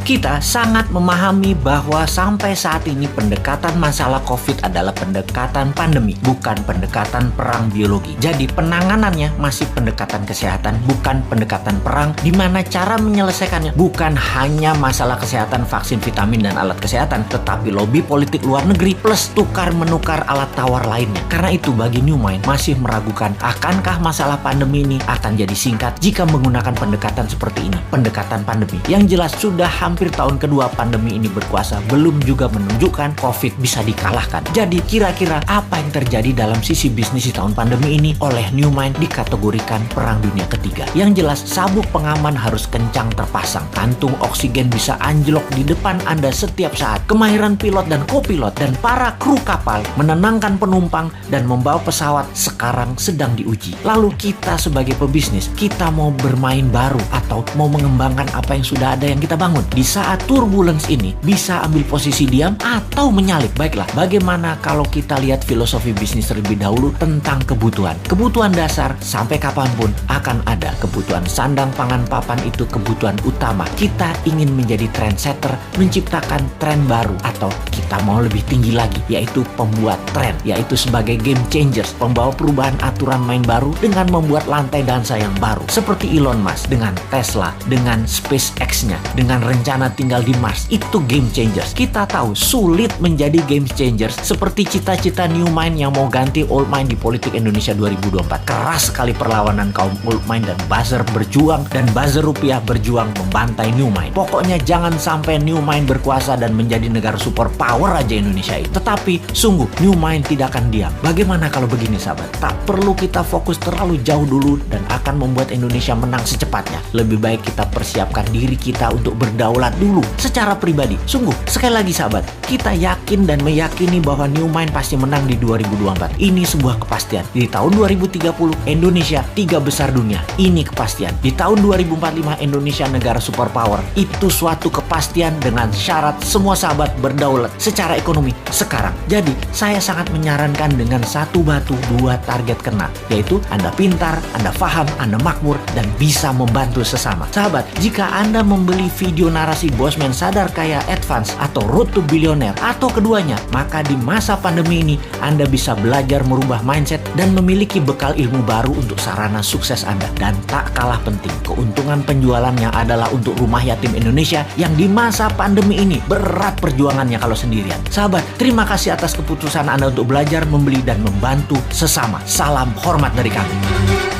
Kita sangat memahami bahwa sampai saat ini pendekatan masalah COVID adalah pendekatan pandemi, bukan pendekatan perang biologi. Jadi penanganannya masih pendekatan kesehatan, bukan pendekatan perang, di mana cara menyelesaikannya bukan hanya masalah kesehatan, vaksin, vitamin, dan alat kesehatan, tetapi lobby politik luar negeri plus tukar-menukar alat tawar lainnya. Karena itu bagi New Mind masih meragukan akankah masalah pandemi ini akan jadi singkat jika menggunakan pendekatan seperti ini, pendekatan pandemi. Yang jelas sudah hampir tahun kedua pandemi ini berkuasa, belum juga menunjukkan COVID bisa dikalahkan. Jadi kira-kira apa yang terjadi dalam sisi bisnis di tahun pandemi ini oleh New Mind dikategorikan perang dunia ketiga. Yang jelas sabuk pengaman harus kencang terpasang, kantung oksigen bisa anjlok di depan Anda setiap saat. Kemahiran pilot dan kopilot dan para kru kapal menenangkan penumpang dan membawa pesawat sekarang sedang diuji. Lalu kita sebagai pebisnis, kita mau bermain baru atau mau mengembangkan apa yang sudah ada yang kita bangun? Di saat turbulence ini bisa ambil posisi diam atau menyalip. Baiklah, bagaimana kalau kita lihat filosofi bisnis terlebih dahulu tentang kebutuhan. Kebutuhan dasar sampai kapanpun akan ada. Kebutuhan sandang, pangan, papan itu kebutuhan utama. Kita ingin menjadi trendsetter, menciptakan tren baru, atau kita mau lebih tinggi lagi, yaitu pembuat tren, yaitu sebagai game changers, pembawa perubahan aturan main baru dengan membuat lantai dansa yang baru. Seperti Elon Musk dengan Tesla, dengan SpaceX-nya, dengan rencana tinggal di Mars. Itu game changers. Kita tahu sulit menjadi game changers seperti cita-cita New Mind yang mau ganti Old Mind di politik Indonesia 2024. Keras sekali perlawanan kaum Old Mind dan buzzer berjuang, dan buzzer rupiah berjuang membantai New Mind. Pokoknya jangan sampai New Mind berkuasa dan menjadi negara super power aja Indonesia itu. Tetapi sungguh New Mind tidak akan diam. Bagaimana kalau begini sahabat? Tak perlu kita fokus terlalu jauh dulu dan akan membuat Indonesia menang secepatnya. Lebih baik kita persiapkan diri kita untuk berdaulat dulu secara pribadi. Sungguh, sekali lagi sahabat, kita yakin dan meyakini bahwa New Mind pasti menang di 2024. Ini sebuah kepastian. Di tahun 2030 Indonesia 3 besar dunia. Ini kepastian. Di tahun 2045 Indonesia negara superpower. Itu suatu kepastian dengan syarat semua sahabat berdaulat secara ekonomi sekarang. Jadi, saya sangat menyarankan dengan satu batu dua target kena, yaitu Anda pintar, Anda paham, Anda makmur, dan bisa membantu sesama. Sahabat, jika Anda membeli video narasi Bosman Sadar Kaya Advance atau Road to Billionaire atau keduanya, maka di masa pandemi ini Anda bisa belajar merubah mindset dan memiliki bekal ilmu baru untuk sarana sukses Anda. Dan tak kalah penting, keuntungan penjualannya adalah untuk rumah yatim Indonesia yang di masa pandemi ini berat perjuangannya kalau sendirian. Sahabat, terima kasih atas keputusan Anda untuk belajar, membeli, dan membantu sesama. Salam hormat dari kami.